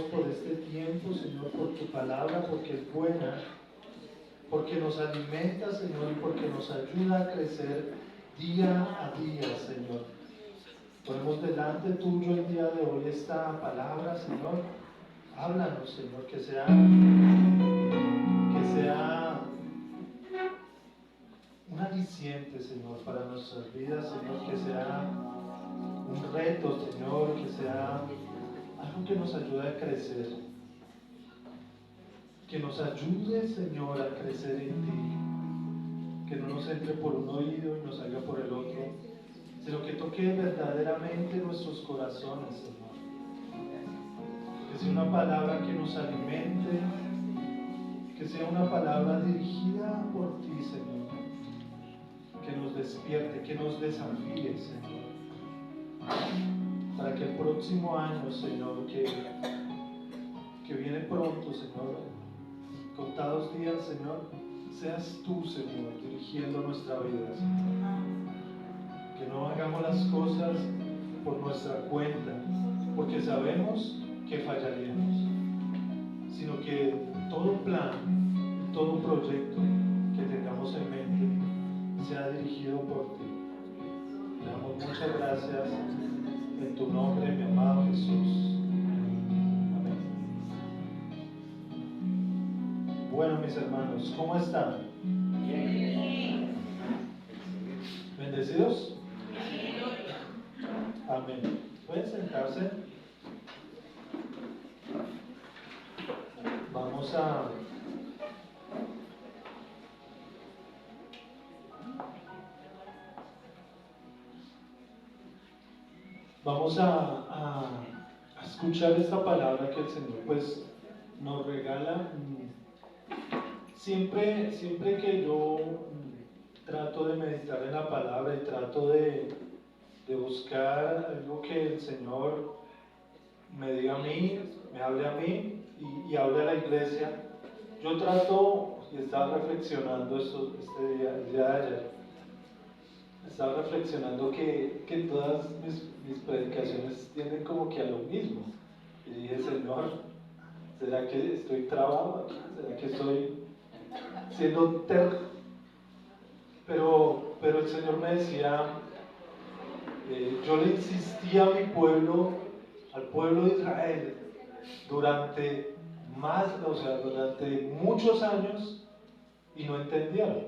por este tiempo, Señor, por tu palabra, porque es buena, porque nos alimenta, Señor, y porque nos ayuda a crecer día a día, Señor. Ponemos delante tuyo el día de hoy esta palabra, Señor. Háblanos, Señor, que sea un aliciente, Señor, para nuestras vidas, Señor, que sea un reto, Señor, que sea algo que nos ayude a crecer. Que nos ayude, Señor, a crecer en ti. Que no nos entre por un oído y nos salga por el otro, sino que toque verdaderamente nuestros corazones, Señor. Que sea una palabra que nos alimente, que sea una palabra dirigida por ti, Señor. Que nos despierte, que nos desafíe, Señor. Para que el próximo año, Señor, que viene pronto, Señor, contados días, Señor, seas tú, Señor, dirigiendo nuestra vida, Señor. Que no hagamos las cosas por nuestra cuenta, porque sabemos que fallaríamos, sino que todo plan, todo proyecto que tengamos en mente sea dirigido por ti. Te damos muchas gracias en tu nombre, mi amado Jesús. Amén. Bueno, mis hermanos, ¿cómo están? ¿Bendecidos? Amén. ¿Pueden sentarse? Vamos a escuchar esta palabra que el Señor pues nos regala. Siempre que yo trato de meditar en la palabra y trato de buscar algo que el Señor me diga a mí, me hable a mí y hable a la iglesia, yo trato, y estaba reflexionando el día de ayer, estaba reflexionando que todas mis predicaciones tienden como que a lo mismo. Y dije, Señor, ¿será que estoy trabado aquí? ¿Será que estoy siendo terco? Pero el Señor me decía, yo le insistí a mi pueblo, al pueblo de Israel, durante muchos años y no entendieron.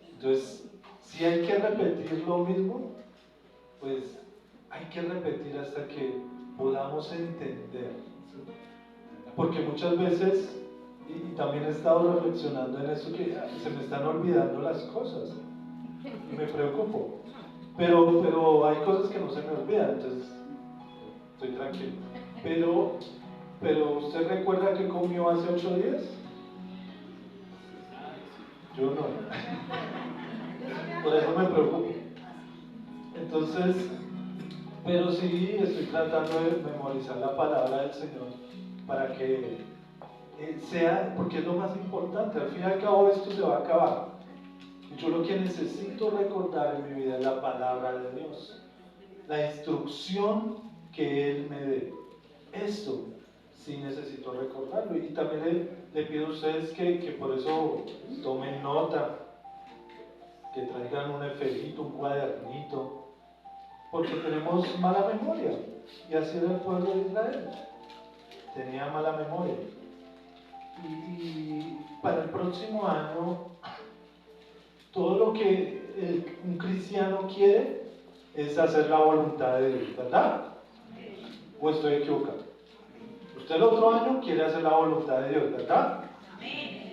Entonces, si hay que repetir lo mismo, pues hay que repetir hasta que podamos entender. Porque muchas veces, y también he estado reflexionando en eso, que se me están olvidando las cosas y me preocupo. Pero hay cosas que no se me olvidan, entonces estoy tranquilo. Pero ¿usted recuerda que comió hace 8 días? Yo no. Por eso me preocupo. Entonces, pero sí estoy tratando de memorizar la palabra del Señor para que sea, porque es lo más importante. Al fin y al cabo esto se va a acabar. Y yo lo que necesito recordar en mi vida es la palabra de Dios, la instrucción que Él me dé. Esto sí necesito recordarlo. Y también le pido a ustedes que por eso tomen nota, que traigan un esferito, un cuadernito, porque tenemos mala memoria, y así era el pueblo de Israel, tenía mala memoria. Y para el próximo año, todo lo que un cristiano quiere es hacer la voluntad de Dios, ¿verdad? ¿O estoy equivocado? Usted el otro año quiere hacer la voluntad de Dios, ¿verdad?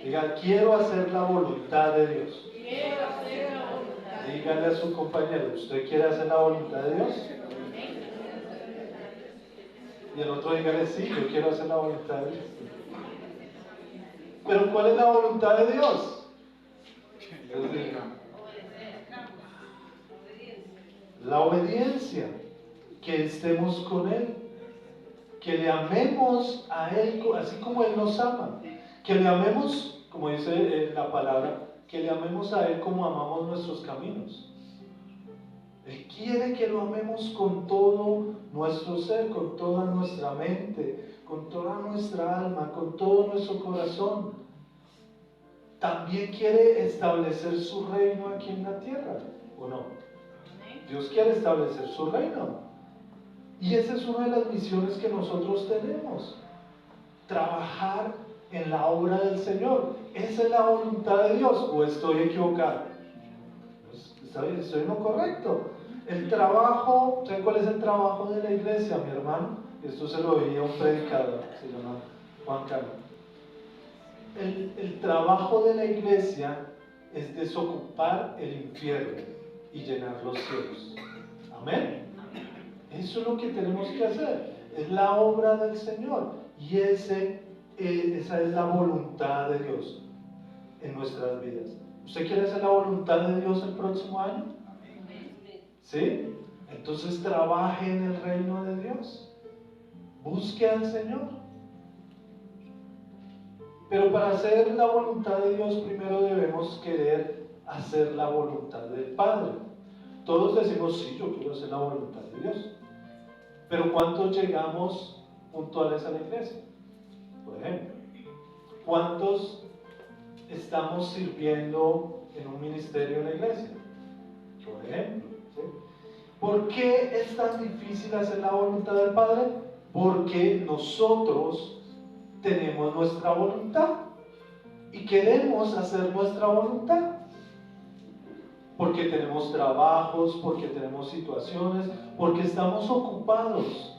Diga, quiero hacer la voluntad de Dios. Dígale a su compañero, ¿usted quiere hacer la voluntad de Dios? Y el otro dígale, sí, yo quiero hacer la voluntad de Dios. Pero ¿cuál es la voluntad de Dios? La obediencia, que estemos con Él, que le amemos a Él así como Él nos ama, que le amemos, como dice la palabra, que le amemos a Él como amamos nuestros caminos. Él quiere que lo amemos con todo nuestro ser, con toda nuestra mente, con toda nuestra alma, con todo nuestro corazón. También quiere establecer su reino aquí en la tierra, ¿o no? Dios quiere establecer su reino. Y esa es una de las misiones que nosotros tenemos. Trabajar en la obra del Señor. ¿Esa es la voluntad de Dios o estoy equivocado? Pues, está bien, estoy en lo correcto. El trabajo, ¿sabe cuál es el trabajo de la iglesia, mi hermano? Esto se lo oía un predicador, se llama Juan Carlos. El trabajo de la iglesia es desocupar el infierno y llenar los cielos. Amén. Eso es lo que tenemos que hacer. Es la obra del Señor. Y esa es la voluntad de Dios en nuestras vidas. ¿Usted quiere hacer la voluntad de Dios el próximo año? ¿Sí? Entonces trabaje en el reino de Dios. Busque al Señor. Pero para hacer la voluntad de Dios, primero debemos querer hacer la voluntad del Padre. Todos decimos, sí, yo quiero hacer la voluntad de Dios. Pero ¿cuántos llegamos puntuales a la iglesia? Por ejemplo, ¿cuántos estamos sirviendo en un ministerio en la iglesia? Por ejemplo, ¿sí? ¿Por qué es tan difícil hacer la voluntad del Padre? Porque nosotros tenemos nuestra voluntad y queremos hacer nuestra voluntad. Porque tenemos trabajos, porque tenemos situaciones, porque estamos ocupados.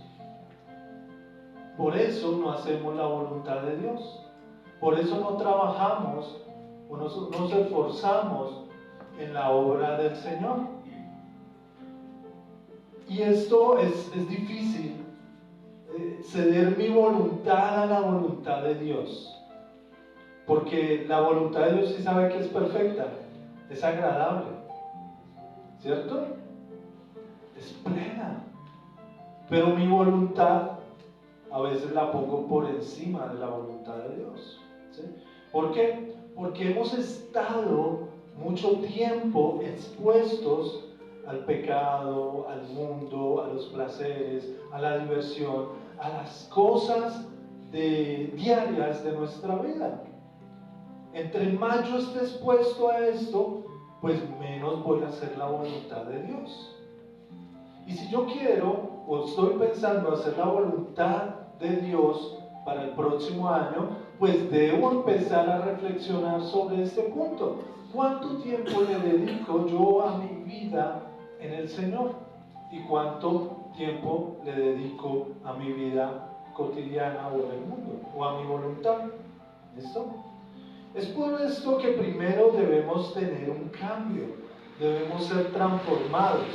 Por eso no hacemos la voluntad de Dios. Por eso no trabajamos o nos esforzamos en la obra del Señor. Y esto es difícil, ceder mi voluntad a la voluntad de Dios. Porque la voluntad de Dios sí sabe que es perfecta, es agradable, ¿cierto? Es plena. Pero mi voluntad a veces la pongo por encima de la voluntad de Dios. ¿Sí? ¿Por qué? Porque hemos estado mucho tiempo expuestos al pecado, al mundo, a los placeres, a la diversión, a las cosas diarias de nuestra vida. Entre más yo esté expuesto a esto, pues menos voy a hacer la voluntad de Dios. Y si yo quiero o estoy pensando hacer la voluntad de Dios para el próximo año, pues debo empezar a reflexionar sobre este punto. ¿Cuánto tiempo le dedico yo a mi vida en el Señor? ¿Y cuánto tiempo le dedico a mi vida cotidiana o en el mundo? ¿O a mi voluntad? ¿Listo? Es por esto que primero debemos tener un cambio, debemos ser transformados.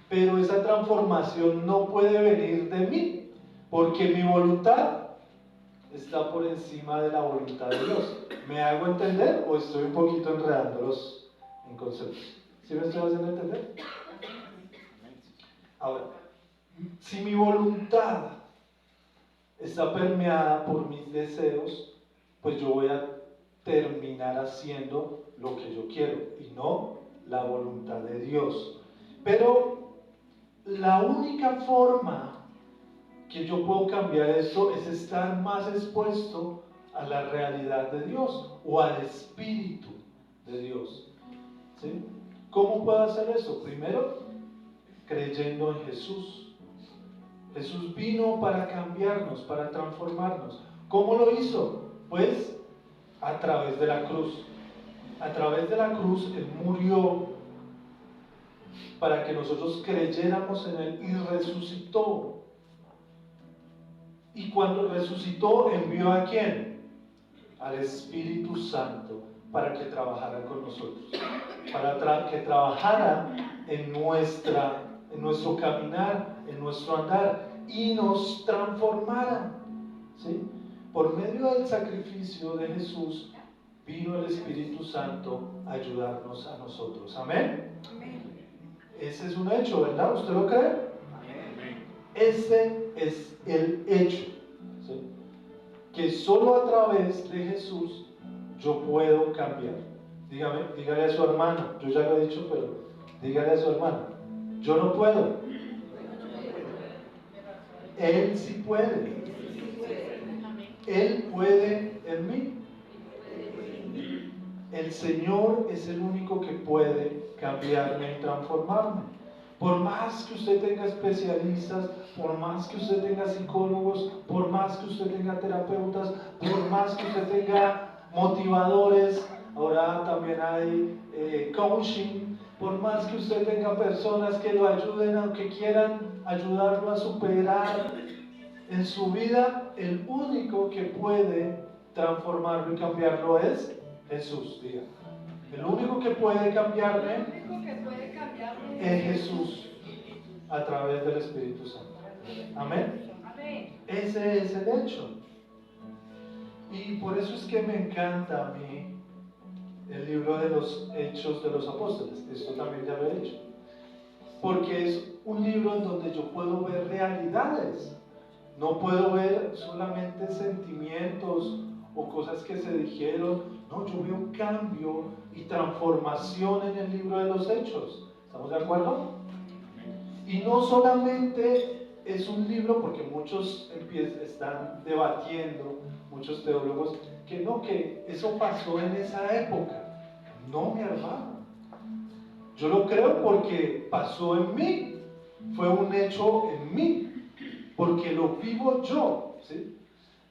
Pero esa transformación no puede venir de mí, porque mi voluntad está por encima de la voluntad de Dios. ¿Me hago entender o estoy un poquito enredándolos en conceptos? ¿Sí me estoy haciendo entender? Ahora, si mi voluntad está permeada por mis deseos, pues yo voy a terminar haciendo lo que yo quiero y no la voluntad de Dios. Pero la única forma que yo puedo cambiar esto es estar más expuesto a la realidad de Dios o al Espíritu de Dios. ¿Sí? ¿Cómo puedo hacer eso? Primero, creyendo en Jesús. Jesús vino para cambiarnos, para transformarnos. ¿Cómo lo hizo? Pues a través de la cruz. A través de la cruz Él murió para que nosotros creyéramos en Él y resucitó. Y cuando resucitó, envió ¿a quién? Al Espíritu Santo para que trabajara con nosotros, para que trabajara en nuestro caminar, en nuestro andar y nos transformara. ¿Sí? Por medio del sacrificio de Jesús vino el Espíritu Santo a ayudarnos a nosotros. ¿Amén? Ese es un hecho, ¿verdad? ¿Usted lo cree? Ese es el hecho, ¿sí? Que solo a través de Jesús yo puedo cambiar. Dígale a su hermano, yo ya lo he dicho, pero dígale a su hermano, Yo no puedo. Él sí puede. Él puede en mí. El Señor es el único que puede cambiarme y transformarme. Por más que usted tenga especialistas, por más que usted tenga psicólogos, por más que usted tenga terapeutas, por más que usted tenga motivadores, ahora también hay coaching, por más que usted tenga personas que lo ayuden, aunque quieran ayudarlo a superar en su vida, el único que puede transformarlo y cambiarlo es Jesús. Diga. El único que puede cambiarme es Jesús a través del Espíritu Santo. Amén. Ese es el hecho. Y por eso es que me encanta a mí el libro de los Hechos de los Apóstoles. Esto también ya lo he hecho. Porque es un libro en donde yo puedo ver realidades. No puedo ver solamente sentimientos o cosas que se dijeron. No, yo veo cambio y transformación en el libro de los Hechos. ¿Estamos de acuerdo? Y no solamente es un libro, porque muchos están debatiendo, muchos teólogos, que no, que eso pasó en esa época. No, mi hermano. Yo lo creo porque pasó en mí. Fue un hecho en mí. Porque lo vivo yo, ¿sí?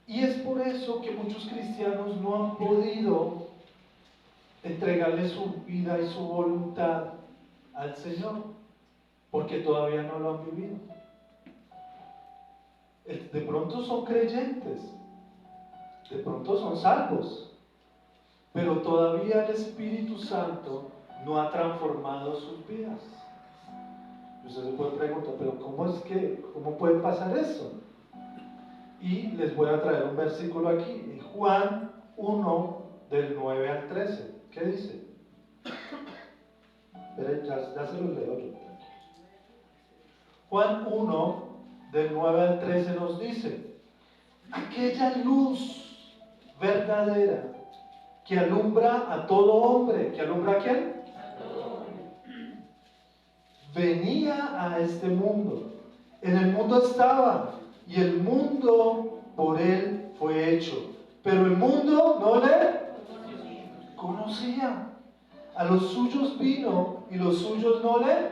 Y es por eso que muchos cristianos no han podido entregarle su vida y su voluntad al Señor, porque todavía no lo han vivido. De pronto son creyentes, de pronto son salvos, pero todavía el Espíritu Santo no ha transformado sus vidas. Usted se puede preguntar, pero ¿cómo puede pasar eso? Y les voy a traer un versículo aquí, en Juan 1, del 9 al 13. ¿Qué dice? Ya se los leo yo. Juan 1, del 9 al 13 nos dice: aquella luz verdadera que alumbra a todo hombre. ¿Que alumbra a quién? A todo hombre. Venía a este mundo. En el mundo estaba, y el mundo por él fue hecho, pero el mundo no le conocía. A los suyos vino, y los suyos no le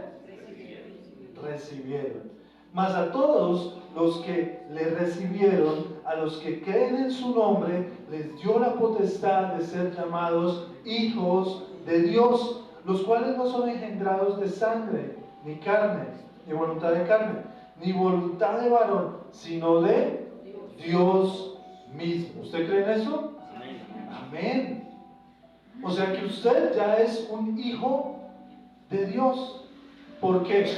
recibieron. Mas a todos los que le recibieron, a los que creen en su nombre, les dio la potestad de ser llamados hijos de Dios, los cuales no son engendrados de sangre, ni carne, ni voluntad de carne, ni voluntad de varón, sino de Dios mismo. ¿Usted cree en eso? Amén. O sea que usted ya es un hijo de Dios. ¿Por qué?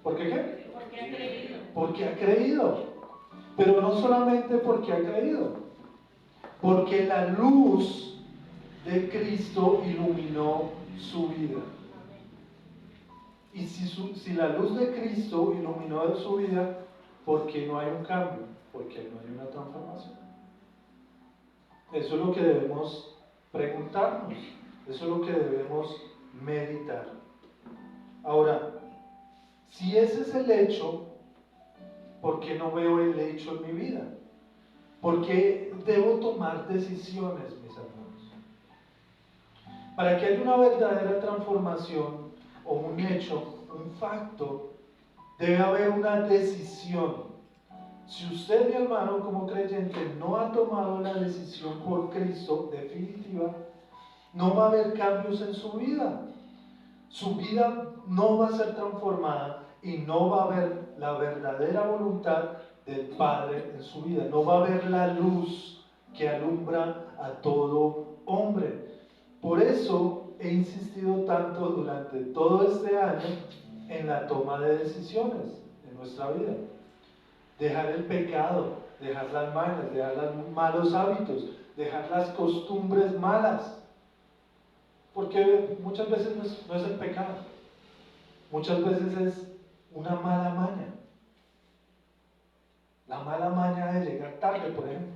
¿Por qué qué? Porque ha creído. Porque ha creído. Pero no solamente porque ha creído. Porque la luz de Cristo iluminó su vida. Y si la luz de Cristo iluminó su vida, ¿por qué no hay un cambio? Porque no hay una transformación. Eso es lo que debemos preguntarnos. Eso es lo que debemos meditar. Ahora, si ese es el hecho, ¿por qué no veo el hecho en mi vida? ¿Por qué debo tomar decisiones, mis hermanos? Para que haya una verdadera transformación o un hecho, un facto, debe haber una decisión. Si usted, mi hermano, como creyente, no ha tomado la decisión por Cristo definitiva, no va a haber cambios en su vida. Su vida no va a ser transformada y no va a haber la verdadera voluntad del Padre en su vida. No va a haber la luz que alumbra a todo hombre. Por eso he insistido tanto durante todo este año en la toma de decisiones en nuestra vida. Dejar el pecado, dejar las mañas, dejar los malos hábitos, dejar las costumbres malas. Porque muchas veces no es el pecado, muchas veces es una mala maña. La mala maña de llegar tarde, por ejemplo.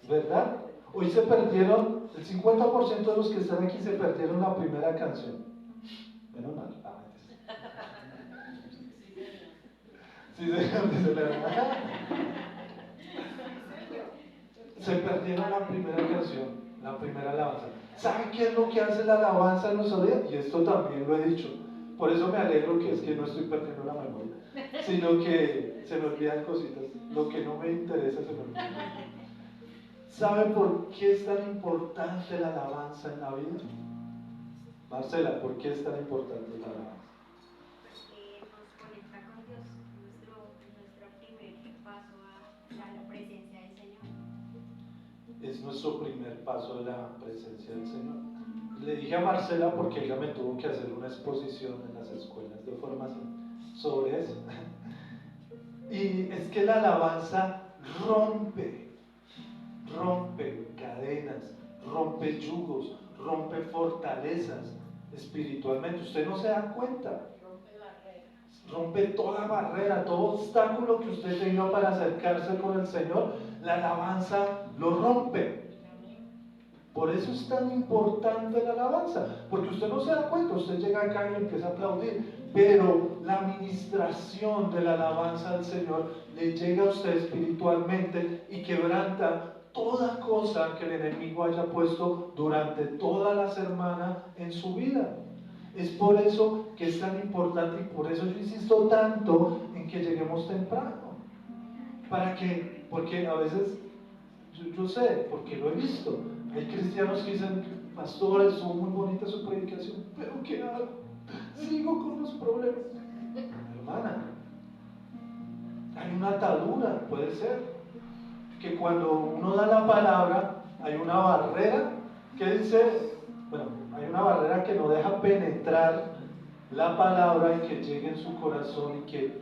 ¿Verdad? Hoy se perdieron, el 50% de los que están aquí se perdieron la primera canción. Menos mal. Sí, señor, dice la hermana. Se perdieron la primera canción, la primera alabanza. ¿Saben qué es lo que hace la alabanza en nuestra vida? Y esto también lo he dicho. Por eso me alegro que es que no estoy perdiendo la memoria, sino que se me olvidan cositas. Lo que no me interesa se me olvida. ¿Saben por qué es tan importante la alabanza en la vida? Marcela, ¿por qué es tan importante la alabanza? Porque nos conecta con Dios, nuestro primer paso a la presencia del Señor. Es nuestro primer paso a la presencia del Señor. Le dije a Marcela porque ella me tuvo que hacer una exposición en las escuelas de formación sobre eso. Y es que la alabanza rompe cadenas, rompe yugos, rompe fortalezas espiritualmente. Usted no se da cuenta. Rompe toda barrera, todo obstáculo que usted tenga para acercarse con el Señor, la alabanza lo rompe. Por eso es tan importante la alabanza, porque usted no se da cuenta, usted llega acá y empieza a aplaudir, pero la administración de la alabanza al Señor le llega a usted espiritualmente y quebranta toda cosa que el enemigo haya puesto durante toda la semana en su vida. Es por eso que es tan importante y por eso yo insisto tanto en que lleguemos temprano. Porque a veces, yo sé, porque lo he visto, hay cristianos que dicen, pastor, estuvo muy bonita su predicación, pero ¿qué hago? Sigo con los problemas. Hermana, hay una atadura, puede ser, que cuando uno da la palabra, hay una barrera que dice, bueno, hay una barrera que no deja penetrar la palabra y que llegue en su corazón y que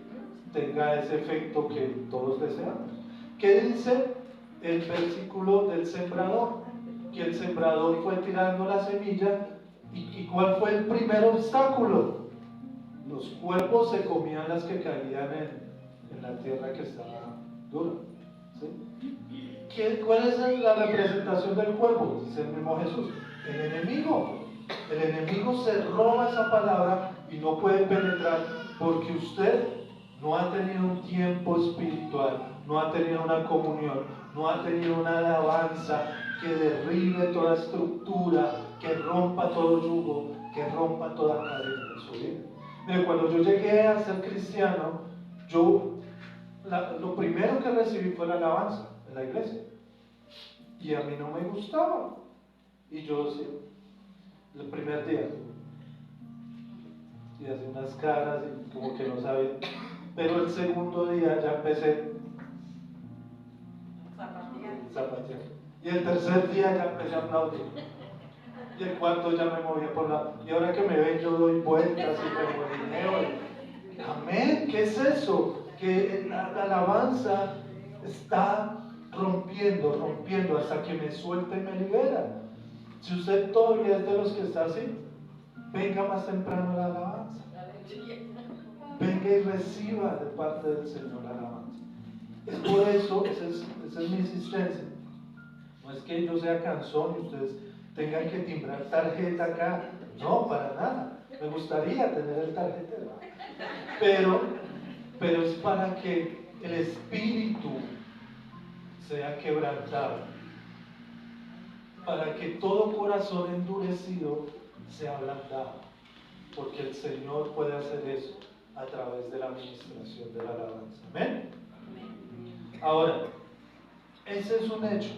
tenga ese efecto que todos deseamos. ¿Qué dice el versículo del sembrador? Que el sembrador fue tirando la semilla y ¿cuál fue el primer obstáculo? Los cuervos se comían las que caían en la tierra que estaba dura. ¿Sí? ¿Cuál es la representación del cuervo? Dice el mismo Jesús, el enemigo. El enemigo se roba esa palabra y no puede penetrar porque usted no ha tenido un tiempo espiritual, no ha tenido una comunión, no ha tenido una alabanza que derribe toda estructura, que rompa todo yugo, que rompa toda cadena en su vida. Mire, cuando yo llegué a ser cristiano, lo primero que recibí fue la alabanza en la iglesia. Y a mí no me gustaba. Y yo, sí, el primer día, y hacía unas caras y como que no sabía. Pero el segundo día ya empecé zapatear. Y el tercer día ya empecé a aplaudir. Y el cuarto ya me movía por la... Y ahora que me ven yo doy vueltas y me molineo. Amén, ¿qué es eso? Que la alabanza está rompiendo hasta que me suelta y me libera. Si usted todavía es de los que está así, venga más temprano a la alabanza. Venga y reciba de parte del Señor la alabanza. Es por eso, esa es mi insistencia. No es que yo sea cansón y ustedes tengan que timbrar tarjeta acá. No, para nada. Me gustaría tener el tarjetero. Pero es para que el espíritu sea quebrantado. Para que todo corazón endurecido sea ablandado. Porque el Señor puede hacer eso a través de la administración de la alabanza. ¿Amén? Ahora, ese es un hecho.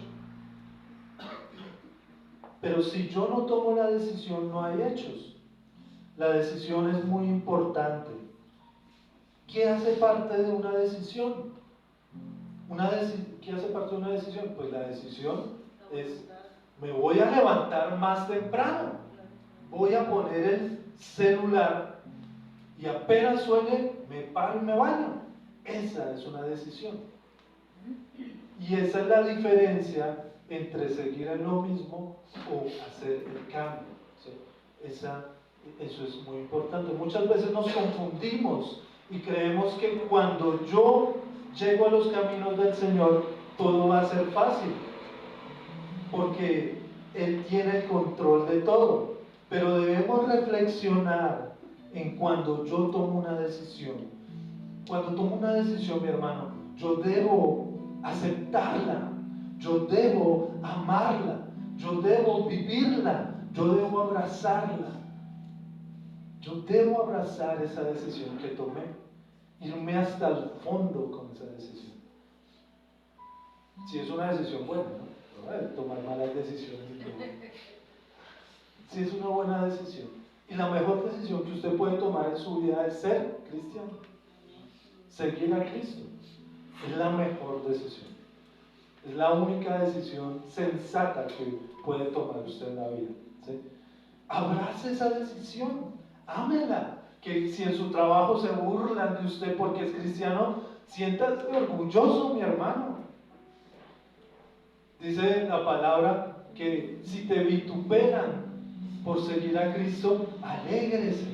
Pero si yo no tomo la decisión, no hay hechos. La decisión es muy importante. ¿Qué hace parte de una decisión? ¿Qué hace parte de una decisión? Pues la decisión es, me voy a levantar más temprano. Voy a poner el celular y apenas suene, me paro y me baño. Esa es una decisión. Y esa es la diferencia entre seguir en lo mismo o hacer el cambio. ¿Sí? Eso es muy importante. Muchas veces nos confundimos y creemos que cuando yo llego a los caminos del Señor, todo va a ser fácil, porque Él tiene el control de todo. Pero debemos reflexionar en cuando yo tomo una decisión. Cuando tomo una decisión, mi hermano, yo debo aceptarla, yo debo amarla, yo debo vivirla, yo debo abrazarla. Yo debo abrazar esa decisión que tomé, irme hasta el fondo con esa decisión. Si es una decisión buena, ¿no? No debe tomar malas decisiones. Si es una buena decisión. Y la mejor decisión que usted puede tomar en su vida es ser cristiano. Seguir a Cristo. Es la mejor decisión. Es la única decisión sensata que puede tomar usted en la vida. ¿Sí? Abrace esa decisión. Ámela. Que si en su trabajo se burlan de usted porque es cristiano, siéntase orgulloso, mi hermano. Dice la palabra que si te vituperan por seguir a Cristo, alégrese,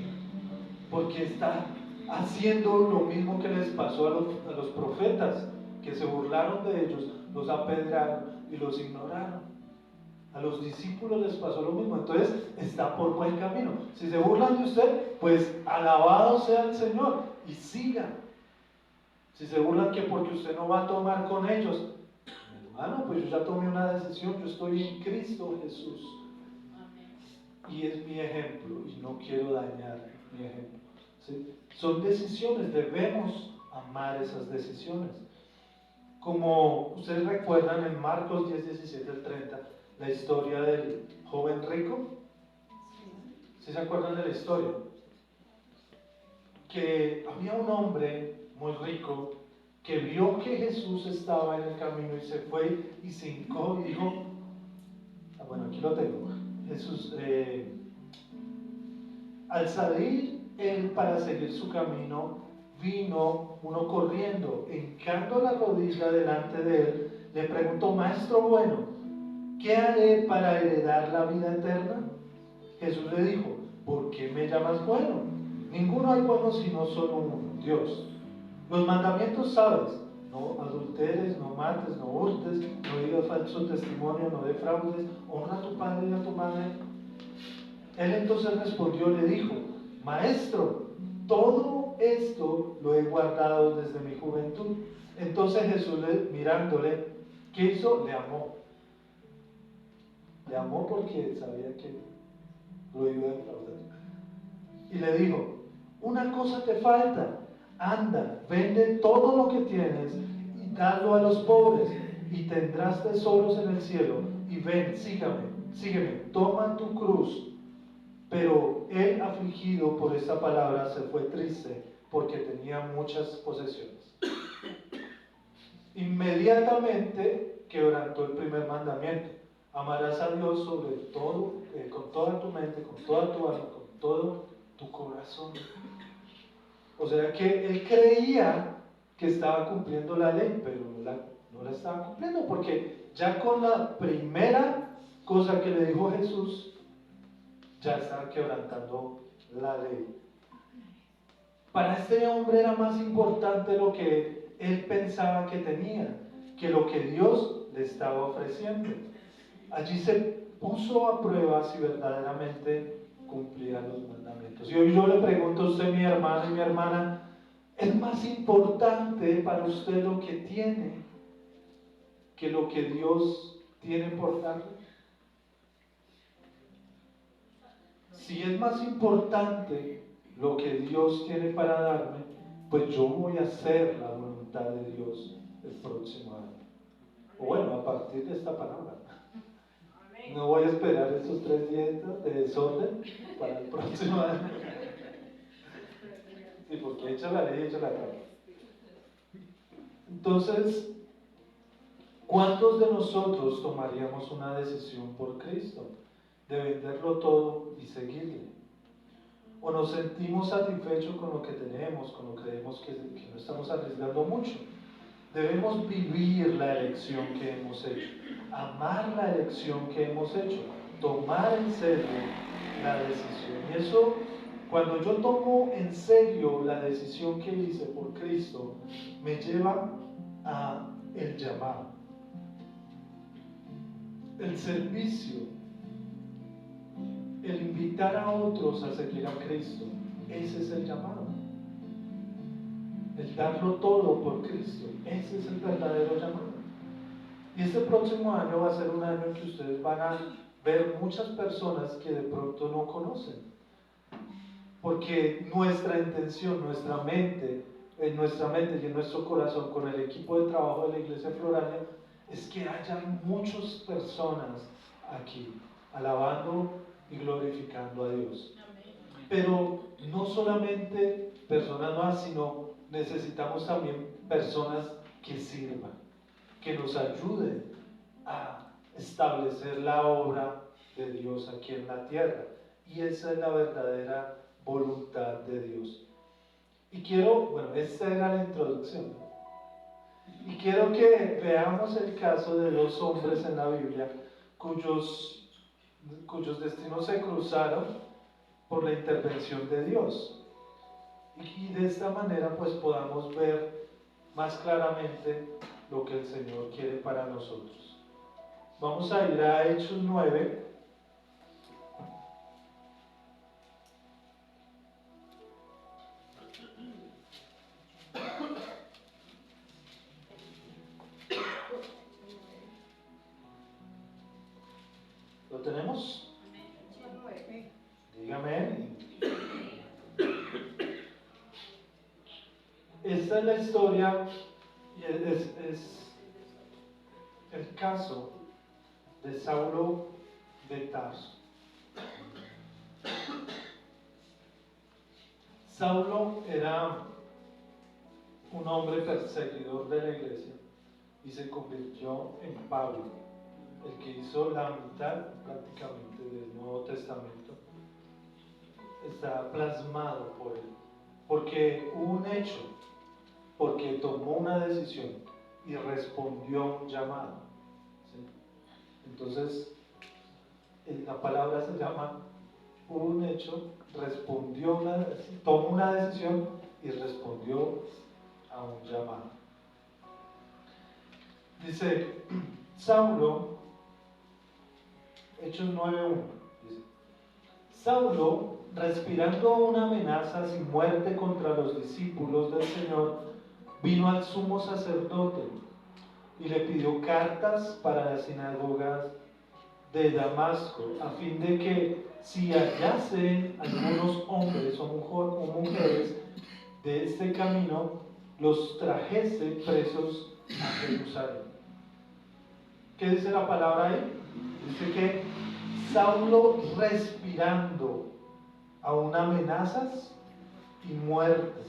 porque está haciendo lo mismo que les pasó a los profetas, que se burlaron de ellos, los apedrearon y los ignoraron. A los discípulos les pasó lo mismo, entonces está por buen camino. Si se burlan de usted, pues alabado sea el Señor y siga. Si se burlan que porque usted no va a tomar con ellos, hermano, pues yo ya tomé una decisión, yo estoy en Cristo Jesús. Y es mi ejemplo, y no quiero dañar mi ejemplo. ¿Sí? Son decisiones, debemos amar esas decisiones. Como ustedes recuerdan en Marcos 10, 17 al 30, la historia del joven rico. ¿Sí se acuerdan de la historia? Que había un hombre muy rico que vio que Jesús estaba en el camino y se fue y se hincó y dijo, bueno, aquí lo tengo, Jesús, al salir él para seguir su camino, vino uno corriendo, hincando la rodilla delante de él, le preguntó, maestro bueno, ¿qué haré para heredar la vida eterna? Jesús le dijo, ¿por qué me llamas bueno? Ninguno hay bueno sino solo uno, Dios. Los mandamientos sabes, no adulteres, no mates, no hurtes, no digas falso testimonio, no defraudes, honra a tu padre y a tu madre. Él entonces respondió, le dijo, maestro, todo esto lo he guardado desde mi juventud. Entonces Jesús, mirándole, ¿qué hizo? Le amó. Le amó porque sabía que lo iba a defraudar. Y le dijo, una cosa te falta, anda, vende todo lo que tienes y dalo a los pobres y tendrás tesoros en el cielo y ven, sígueme, toma tu cruz. Pero él, afligido por esta palabra, se fue triste porque tenía muchas posesiones. Inmediatamente quebrantó el primer mandamiento. Amarás a Dios sobre todo, con toda tu mente, con toda tu alma, con todo tu corazón. O sea que él creía que estaba cumpliendo la ley, pero no la estaba cumpliendo, porque ya con la primera cosa que le dijo Jesús, ya estaba quebrantando la ley. Para este hombre era más importante lo que él pensaba que tenía, que lo que Dios le estaba ofreciendo. Allí se puso a prueba si verdaderamente cumplía los mandamientos. Y hoy yo le pregunto a usted, mi hermano y mi hermana, ¿es más importante para usted lo que tiene que lo que Dios tiene por darle? Si es más importante lo que Dios tiene para darme, pues yo voy a hacer la voluntad de Dios el próximo año. O bueno, a partir de esta palabra. No voy a esperar esos 3 días de desorden para el próximo año. Sí, porque echa la ley, echa la trampa. Entonces, ¿cuántos de nosotros tomaríamos una decisión por Cristo? De venderlo todo y seguirle. O nos sentimos satisfechos con lo que tenemos, con lo que creemos que no estamos arriesgando mucho. Debemos vivir la elección que hemos hecho, amar la elección que hemos hecho, tomar en serio la decisión. Y eso, cuando yo tomo en serio la decisión que hice por Cristo, me lleva a el llamado, el servicio, el invitar a otros a seguir a Cristo. Ese es el llamado. El darlo todo por Cristo. Ese es el verdadero llamado. Y este próximo año va a ser un año en que ustedes van a ver muchas personas que de pronto no conocen. Porque nuestra intención, en nuestra mente y en nuestro corazón, con el equipo de trabajo de la Iglesia Florania, es que haya muchas personas aquí, alabando y glorificando a Dios. Pero no solamente personas más, sino necesitamos también personas que sirvan, que nos ayuden a establecer la obra de Dios aquí en la tierra. Y esa es la verdadera voluntad de Dios. Y quiero, esta era la introducción. Y quiero que veamos el caso de dos hombres en la Biblia cuyos destinos se cruzaron por la intervención de Dios. Y de esta manera pues podamos ver más claramente lo que el Señor quiere para nosotros. Vamos a ir a Hechos 9. ¿Lo tenemos? Dígame. Esta es la historia y es el caso de Saulo de Tarso. Saulo era un hombre perseguidor de la iglesia y se convirtió en Pablo, el que hizo la mitad prácticamente del Nuevo Testamento. Está plasmado por él, porque hubo un hecho, porque tomó una decisión y respondió a un llamado. ¿Sí? Entonces, la palabra se llama hubo un hecho, tomó una decisión y respondió a un llamado. Dice Saulo, Hechos 9:1, dice: Saulo, respirando una amenaza sin muerte contra los discípulos del Señor, vino al sumo sacerdote y le pidió cartas para las sinagogas de Damasco, a fin de que si hallase algunos hombres o mujeres de este camino, los trajese presos a Jerusalén. ¿Qué dice la palabra ahí? Dice que Saulo, respirando aún amenazas y muerte.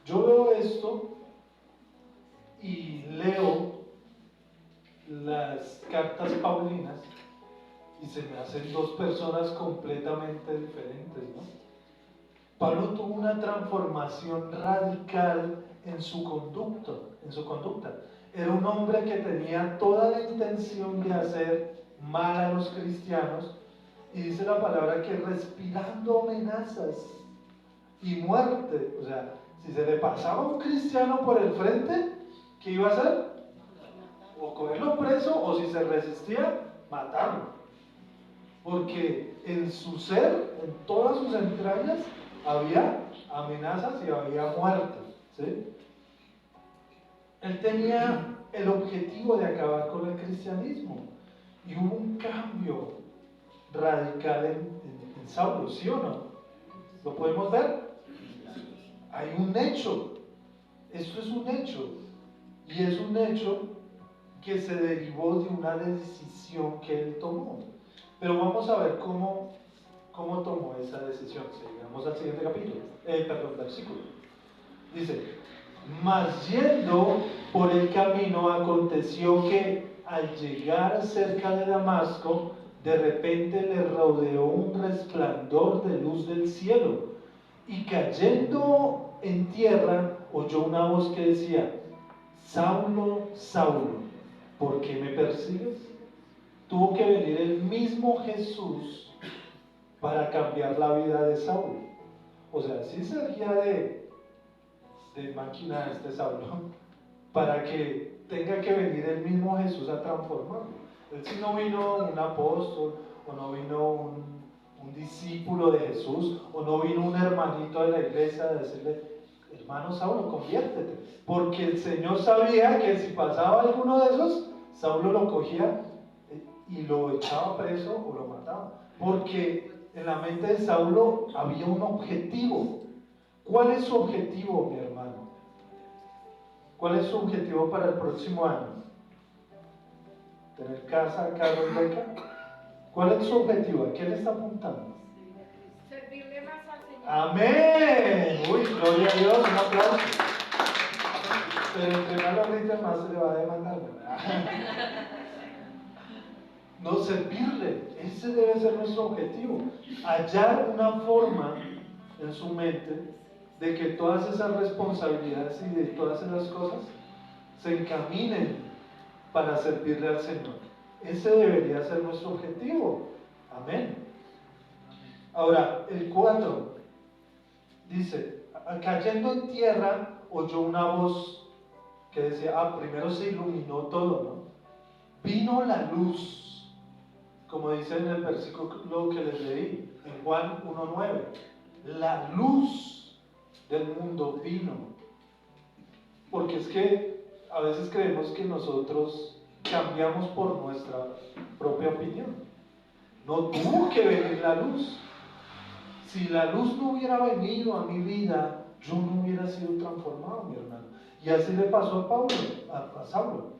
Yo veo esto y leo las cartas paulinas y se me hacen dos personas completamente diferentes, ¿no? Pablo tuvo una transformación radical en su conducta. Era un hombre que tenía toda la intención de hacer mal a los cristianos, y dice la palabra que respirando amenazas y muerte, o sea, si se le pasaba un cristiano por el frente, ¿qué iba a hacer? O cogerlo preso, o si se resistía, matarlo. Porque en su ser, en todas sus entrañas, había amenazas y había muerte, ¿sí? Él tenía el objetivo de acabar con el cristianismo, y hubo un cambio radical en Saulo, ¿sí o no? ¿Lo podemos ver? Hay un hecho, esto es un hecho, y es un hecho que se derivó de una decisión que él tomó. Pero vamos a ver cómo tomó esa decisión. Sigamos al siguiente versículo. Dice: mas yendo por el camino, aconteció que al llegar cerca de Damasco, de repente le rodeó un resplandor de luz del cielo, y cayendo en tierra oyó una voz que decía: Saulo, Saulo, ¿por qué me persigues? Tuvo que venir el mismo Jesús para cambiar la vida de Saulo. O sea, sí servía de máquina este Saulo para que tenga que venir el mismo Jesús a transformarlo. Él sí no vino un apóstol, o no vino un discípulo de Jesús, o no vino un hermanito de la iglesia a decirle, hermano Saulo, conviértete, porque el Señor sabía que si pasaba alguno de esos, Saulo lo cogía y lo echaba preso o lo mataba, porque en la mente de Saulo había un objetivo. ¿Cuál es su objetivo, mi hermano? ¿Cuál es su objetivo para el próximo año? ¿Tener casa, carro y beca? ¿Cuál es su objetivo? ¿A qué le está apuntando? Servirle más al Señor. ¡Amén! Uy, gloria a Dios, un aplauso. Pero entre más lo griten, más se le va a demandar, ¿verdad? No, servirle. Ese debe ser nuestro objetivo. Hallar una forma en su mente de que todas esas responsabilidades y de todas esas cosas se encaminen para servirle al Señor. Ese debería ser nuestro objetivo. Amén. Ahora, el 4 dice, cayendo en tierra, oyó una voz que decía, primero se iluminó todo, ¿no? Vino la luz, como dice en el versículo que les leí, en Juan 1:9. La luz del mundo vino. Porque es que a veces creemos que nosotros cambiamos por nuestra propia opinión. No tuvo que venir la luz. Si la luz no hubiera venido a mi vida, yo no hubiera sido transformado, mi hermano. Y así le pasó a Saulo.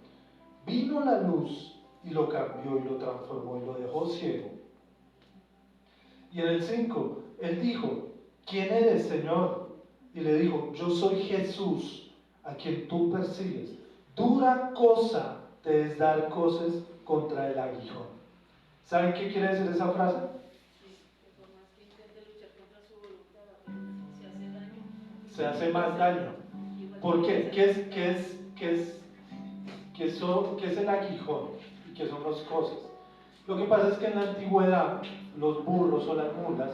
Vino la luz y lo cambió y lo transformó y lo dejó ciego. Y en el 5, él dijo, ¿quién eres, Señor? Y le dijo, yo soy Jesús, a quien tú persigues. Dura cosa te es dar cosas contra el aguijón. ¿Saben qué quiere decir esa frase? Se hace más daño. ¿Por qué? ¿Qué es el aguijón? ¿Y qué son las cosas? Lo que pasa es que en la antigüedad los burros o las mulas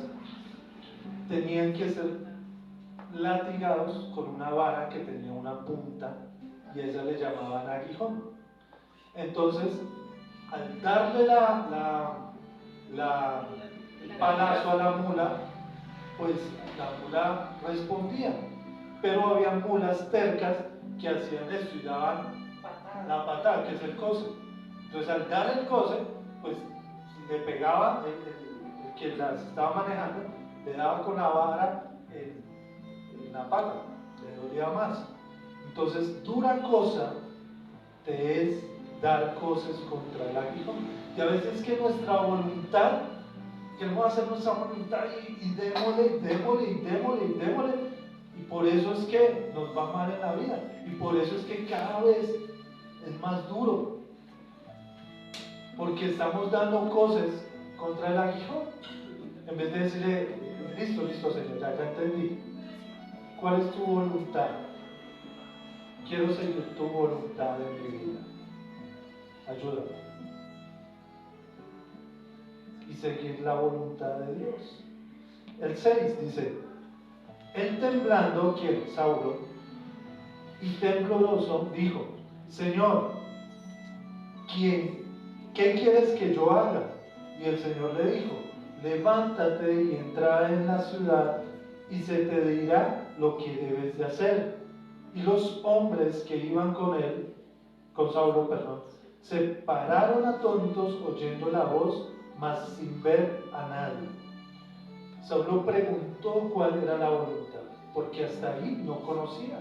tenían que ser latigados con una vara que tenía una punta y a esa le llamaban aguijón. Entonces, al darle el palazo a la mula, pues la mula respondía. Pero había mulas tercas que hacían esto y daban la patada, que es el coce. Entonces, al dar el coce, pues le pegaba el que las estaba manejando, le daba con la vara en la pata, le dolía más. Entonces, dura cosa te es dar cosas contra el aguijón. Y a veces que nuestra voluntad, queremos hacer nuestra voluntad y démosle. Y por eso es que nos va mal en la vida. Y por eso es que cada vez es más duro. Porque estamos dando cosas contra el aguijón. En vez de decirle, listo, Señor, ya entendí. ¿Cuál es tu voluntad? Quiero seguir tu voluntad en mi vida. Ayúdame. Y seguir la voluntad de Dios. El 6 dice, él temblando, ¿quién? Saulo, y tembloroso, dijo, Señor, ¿qué quieres que yo haga? Y el Señor le dijo, levántate y entra en la ciudad y se te dirá lo que debes de hacer. Y los hombres que iban con Saulo, se pararon atónitos oyendo la voz, mas sin ver a nadie. Saulo preguntó cuál era la voluntad, porque hasta ahí no conocía.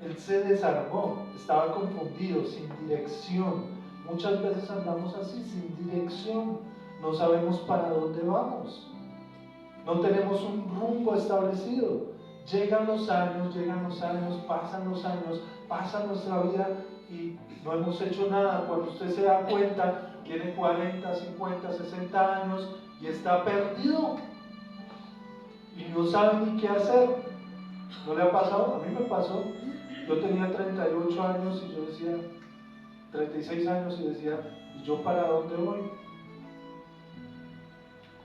Él se desarmó, estaba confundido, sin dirección. Muchas veces andamos así, sin dirección. No sabemos para dónde vamos. No tenemos un rumbo establecido. Llegan los años, pasa nuestra vida y no hemos hecho nada. Cuando usted se da cuenta, tiene 40, 50, 60 años y está perdido y no sabe ni qué hacer. ¿No le ha pasado? A mí me pasó. Yo tenía 38 años y yo decía, 36 años y decía, ¿y yo para dónde voy?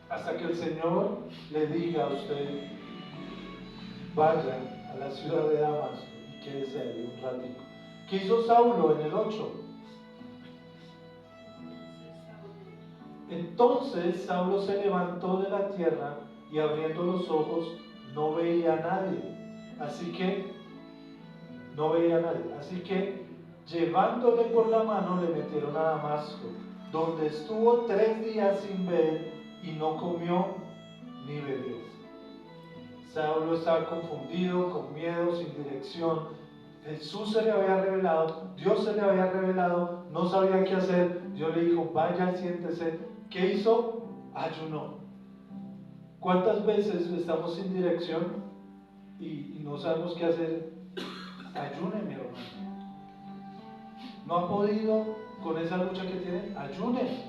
Hasta que el Señor le diga a usted, vaya a la ciudad de Damasco y quédese ahí un ratito. ¿Qué hizo Saulo en el 8? Entonces Saulo se levantó de la tierra y abriendo los ojos no veía a nadie. Así que llevándole por la mano le metieron a Damasco, donde estuvo 3 días sin ver y no comió ni bebió. Saulo estaba confundido, con miedo, sin dirección. Jesús se le había revelado, Dios se le había revelado, no sabía qué hacer. Dios le dijo, vaya, siéntese. ¿Qué hizo? Ayunó. ¿Cuántas veces estamos sin dirección y no sabemos qué hacer? Ayune, mi hermano. ¿No ha podido con esa lucha que tiene? Ayune.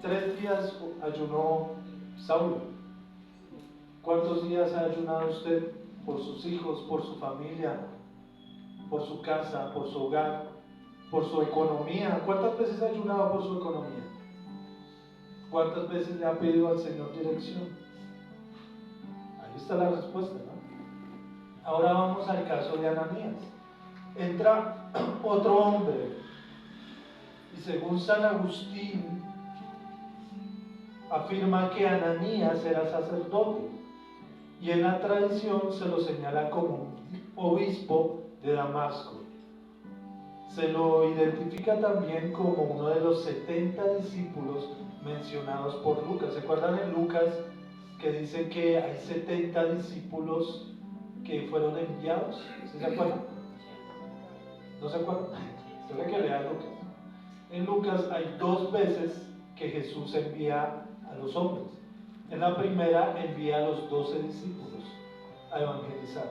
3 días ayunó Saulo. ¿Cuántos días ha ayunado usted por sus hijos, por su familia, por su casa, por su hogar, por su economía? ¿Cuántas veces ha ayunado por su economía? ¿Cuántas veces le ha pedido al Señor dirección? Ahí está la respuesta, ¿no? Ahora vamos al caso de Ananías. Entra otro hombre y según San Agustín afirma que Ananías era sacerdote y en la tradición se lo señala como un obispo de Damasco. Se lo identifica también como uno de los 70 discípulos mencionados por Lucas. ¿Se acuerdan en Lucas que dice que hay 70 discípulos que fueron enviados? ¿Sí se acuerdan? ¿No se acuerdan? Tiene que leer Lucas. En Lucas hay 2 veces que Jesús envía a los hombres. En la primera envía a los 12 discípulos a evangelizar.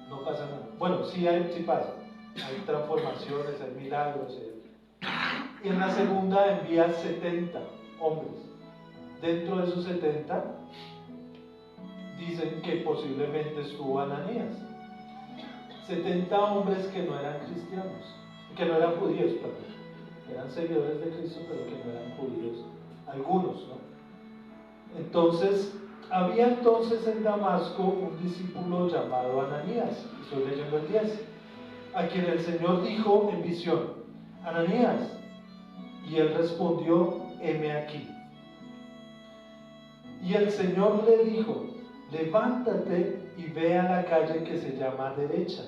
No pasa nada. Bueno, sí pasa. Hay transformaciones, hay milagros. Y en la segunda envía 70 hombres. Dentro de esos 70 dicen que posiblemente estuvo Ananías. 70 hombres que no eran cristianos, que no eran judíos, perdón. Eran seguidores de Cristo, pero que no eran judíos. Algunos, ¿no? Entonces, había entonces en Damasco un discípulo llamado Ananías. Estoy leyendo el 10. A quien el Señor dijo en visión, Ananías. Y él respondió, heme aquí. Y el Señor le dijo, levántate y ve a la calle que se llama Derecha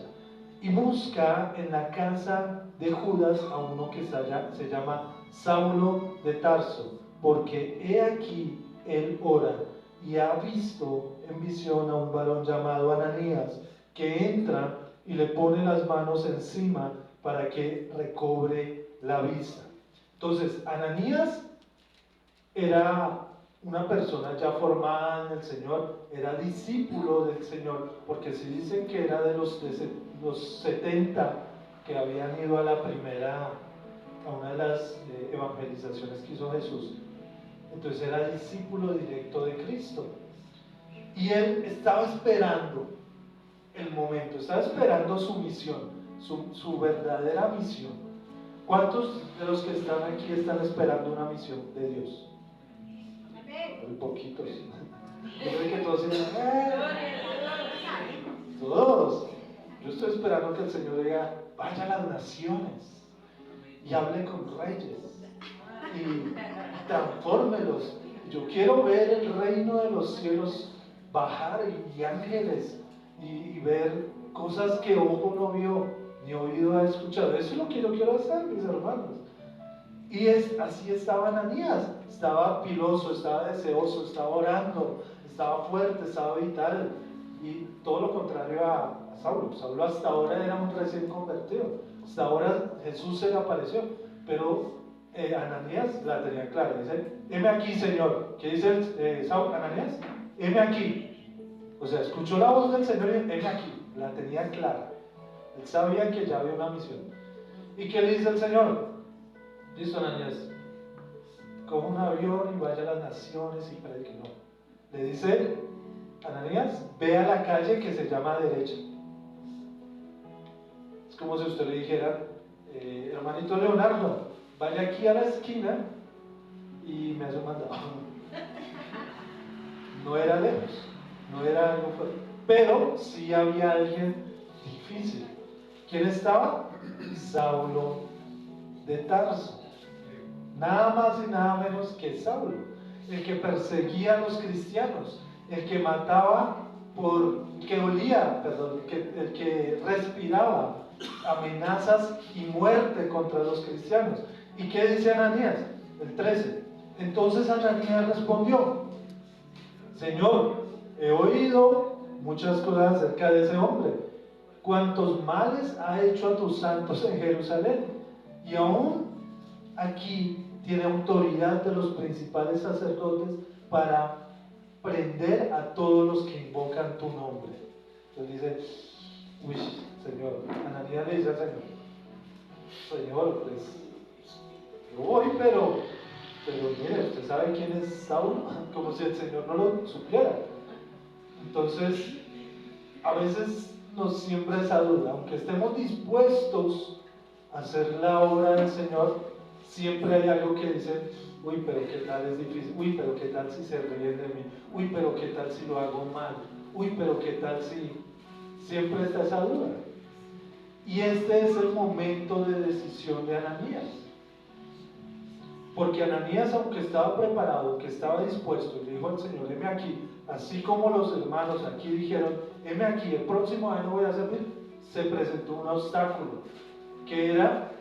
y busca en la casa de Judas a uno que se llama Saulo de Tarso, porque he aquí él ora y ha visto en visión a un varón llamado Ananías que entra y le pone las manos encima para que recobre la vista. Entonces, Ananías era una persona ya formada en el Señor, era discípulo del Señor, porque si dicen que era de los 70 que habían ido a una de las evangelizaciones que hizo Jesús, entonces era discípulo directo de Cristo. Y él estaba esperando el momento, estaba esperando su misión, su verdadera misión. ¿Cuántos de los que están aquí están esperando una misión de Dios? Muy poquitos. Yo creo que todos dicen, todos. Yo estoy esperando que el Señor diga, vaya a las naciones y hable con reyes y transfórmelos. Yo quiero ver el reino de los cielos bajar y ángeles y ver cosas que ojo no vio ni oído ha escuchado. Eso es lo que yo quiero hacer, mis hermanos. Y así estaba Ananías, estaba piloso, estaba deseoso, estaba orando, estaba fuerte, estaba vital, y todo lo contrario a Saulo. Saulo hasta ahora era un recién convertido, hasta ahora Jesús se le apareció, pero Ananías la tenía clara. Dice, heme aquí, Señor. ¿Qué dice Ananías? Heme aquí. O sea, escuchó la voz del Señor y heme aquí, la tenía clara. Él sabía que ya había una misión. ¿Y qué le dice el Señor? Listo, Ananías, coja un avión y vaya a las naciones y predique. No. Le dice, Ananías, ve a la calle que se llama Derecha. Es como si usted le dijera, hermanito Leonardo, vaya aquí a la esquina y me hace un mandado. No era lejos, no era algo fuerte, pero sí había alguien difícil. ¿Quién estaba? Saulo de Tarso. nada más y nada menos que Saulo, el que perseguía a los cristianos, el que mataba el que respiraba amenazas y muerte contra los cristianos. ¿Y qué dice Ananías? El 13. Entonces Ananías respondió: Señor, he oído muchas cosas acerca de ese hombre, cuántos males ha hecho a tus santos en Jerusalén, y aún aquí tiene autoridad de los principales sacerdotes para prender a todos los que invocan tu nombre. Entonces dice: uy, Señor. Ananías le dice al Señor, pues yo voy, pero mire, usted sabe quién es Saulo, como si el Señor no lo supiera. Entonces, a veces nos siembra esa duda, aunque estemos dispuestos a hacer la obra del Señor, siempre hay algo que dice: uy, pero qué tal es difícil, uy, pero qué tal si se ríen de mí, uy, pero qué tal si lo hago mal, uy, pero qué tal si... Siempre está esa duda. Y este es el momento de decisión de Ananías. Porque Ananías, aunque estaba preparado, que estaba dispuesto, y le dijo al Señor: heme aquí, así como los hermanos aquí dijeron: heme aquí, el próximo año voy a servir, se presentó un obstáculo, que era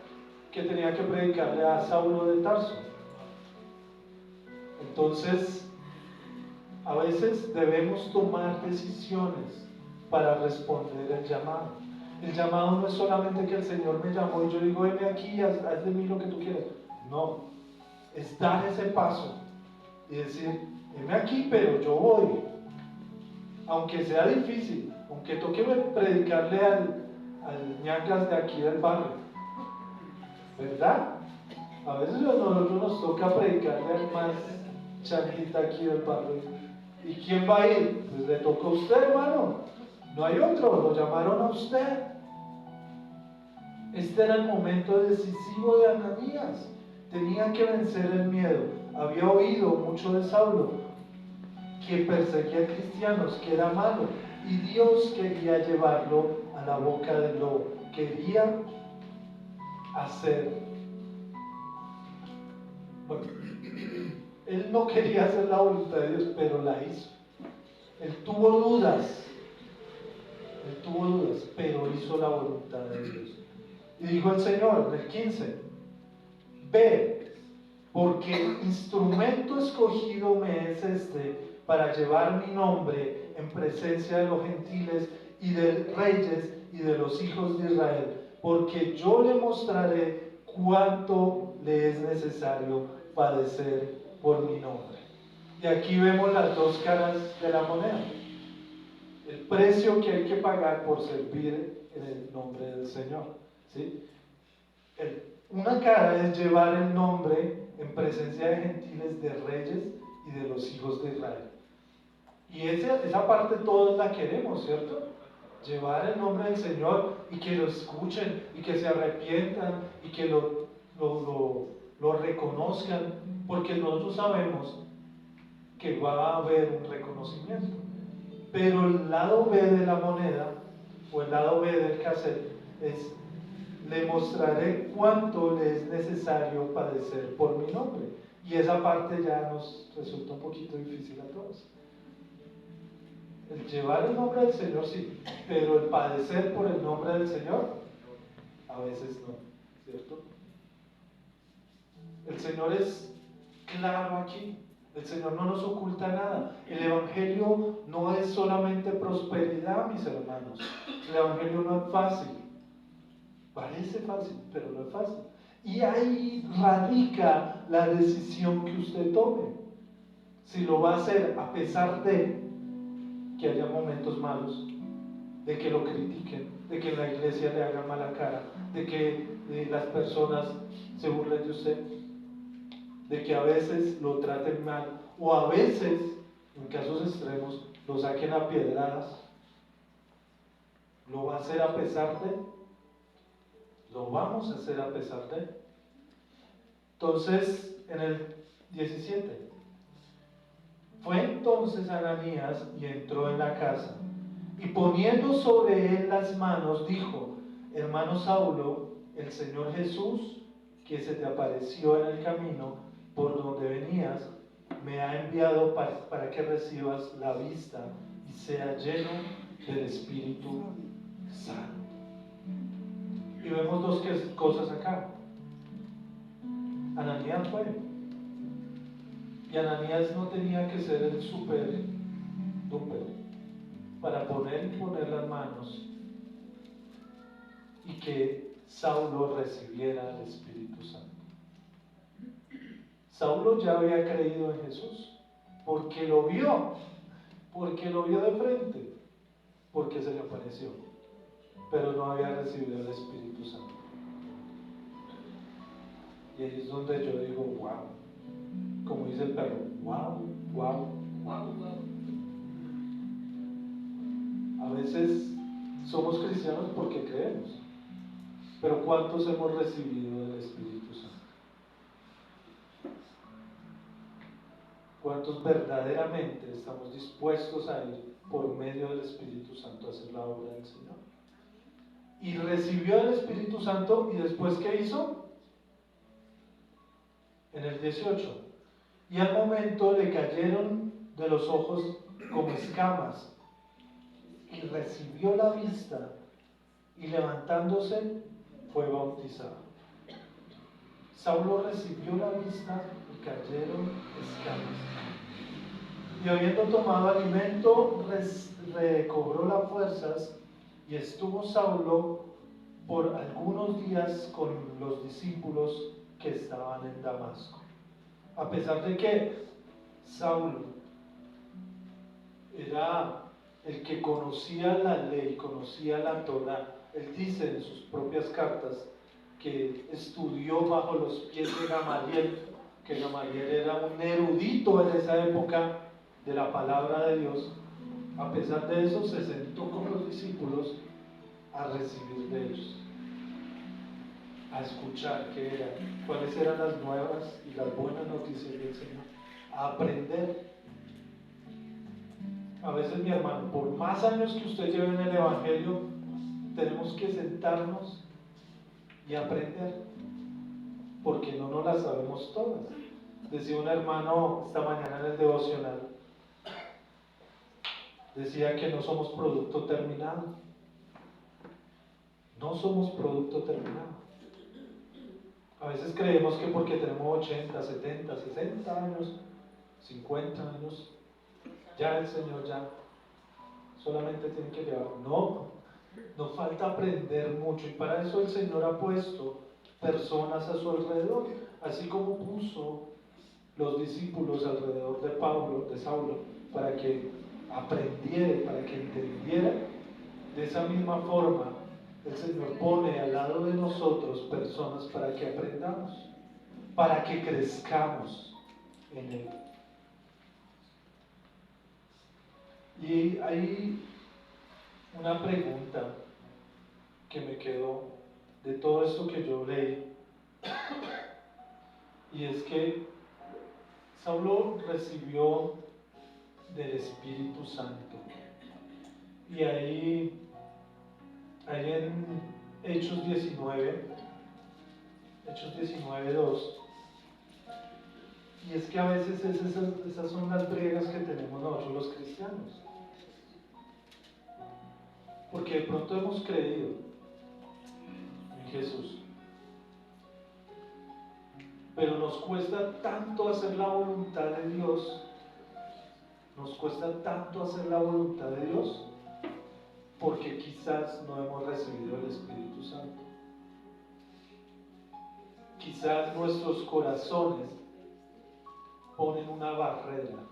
que tenía que predicarle a Saulo de Tarso. Entonces, a veces debemos tomar decisiones para responder el llamado. El llamado no es solamente que el Señor me llamó y yo digo: heme aquí, haz de mí lo que tú quieras. No, es dar ese paso y decir: heme aquí, pero yo voy. Aunque sea difícil, aunque toque predicarle al ñacas de aquí del barrio, ¿verdad? A veces a nosotros nos toca predicarle al más changuita aquí del barrio. ¿Y quién va a ir? Pues le toca a usted, hermano. No hay otro, lo llamaron a usted. Este era el momento decisivo de Ananías. Tenía que vencer el miedo. Había oído mucho de Saulo, que perseguía cristianos, que era malo, y Dios quería llevarlo a la boca del lobo. Quería hacer, bueno, él no quería hacer la voluntad de Dios, pero la hizo. Él tuvo dudas, pero hizo la voluntad de Dios. Y dijo el Señor, en el 15: ve, porque instrumento escogido me es este para llevar mi nombre en presencia de los gentiles y de reyes y de los hijos de Israel, porque yo le mostraré cuánto le es necesario padecer por mi nombre. Y aquí vemos las dos caras de la moneda. El precio que hay que pagar por servir en el nombre del Señor, ¿sí? Una cara es llevar el nombre en presencia de gentiles, de reyes y de los hijos de Israel. Y esa parte todos la queremos, ¿cierto? Llevar el nombre del Señor y que lo escuchen y que se arrepientan y que lo reconozcan, porque nosotros sabemos que va a haber un reconocimiento. Pero el lado B de la moneda, o el lado B del cassette, es: le mostraré cuánto le es necesario padecer por mi nombre. Y esa parte ya nos resulta un poquito difícil a todos. El llevar el nombre del Señor sí, pero el padecer por el nombre del Señor, a veces no, ¿cierto? El Señor es claro aquí. El Señor no nos oculta nada. El Evangelio no es solamente prosperidad, mis hermanos. El Evangelio no es fácil. Parece fácil, pero no es fácil. Y ahí radica la decisión que usted tome. Si lo va a hacer a pesar de que haya momentos malos, de que lo critiquen, de que en la iglesia le hagan mala cara, de que las personas se burlen de usted, de que a veces lo traten mal, o a veces, en casos extremos, lo saquen a piedradas. ¿Lo va a hacer a pesar de? ¿Lo vamos a hacer a pesar de? Entonces, en el 17, fue entonces Ananías y entró en la casa, y poniendo sobre él las manos, dijo: hermano Saulo, el Señor Jesús, que se te apareció en el camino por donde venías, me ha enviado para que recibas la vista y sea lleno del Espíritu Santo. Y vemos dos cosas acá. Ananías fue. Y Ananías no tenía que ser el super duper para poner las manos y que Saulo recibiera el Espíritu Santo. Saulo ya había creído en Jesús porque lo vio de frente, porque se le apareció, pero no había recibido el Espíritu Santo. Y ahí es donde yo digo, wow, como dice el perro, wow, wow, wow, wow. A veces somos cristianos porque creemos, pero ¿cuántos hemos recibido del Espíritu Santo? ¿Cuántos verdaderamente estamos dispuestos a ir por medio del Espíritu Santo a hacer la obra del Señor? Y recibió el Espíritu Santo, y después ¿qué hizo? En el 18, y al momento le cayeron de los ojos como escamas, y recibió la vista, y levantándose fue bautizado. Saulo recibió la vista y cayeron escamas. Y habiendo tomado alimento, recobró las fuerzas, y estuvo Saulo por algunos días con los discípulos que estaban en Damasco. A pesar de que Saulo era el que conocía la ley, conocía la Torá, él dice en sus propias cartas que estudió bajo los pies de Gamaliel, que Gamaliel era un erudito en esa época de la palabra de Dios. A pesar de eso, se sentó con los discípulos a recibir de ellos, a escuchar qué eran, cuáles eran las nuevas y las buenas noticias del Señor, a aprender. A veces, mi hermano, por más años que usted lleve en el Evangelio, tenemos que sentarnos y aprender, porque no nos las sabemos todas. Decía un hermano esta mañana en el devocional, decía que no somos producto terminado. No somos producto terminado. A veces creemos que porque tenemos 80, 70, 60 años, 50 años, ya el Señor ya solamente tiene que llevar. No, nos falta aprender mucho, y para eso el Señor ha puesto personas a su alrededor, así como puso los discípulos alrededor de Saulo, para que aprendiera, para que entendiera. De esa misma forma, el Señor pone al lado de nosotros personas para que aprendamos, para que crezcamos en Él. Y hay una pregunta que me quedó de todo esto que yo leí, y es que Saulo recibió del Espíritu Santo, y ahí en Hechos 19, 2, y es que a veces esas son las briegas que tenemos nosotros los cristianos, porque de pronto hemos creído en Jesús, pero nos cuesta tanto hacer la voluntad de Dios, porque quizás no hemos recibido el Espíritu Santo. Quizás nuestros corazones ponen una barrera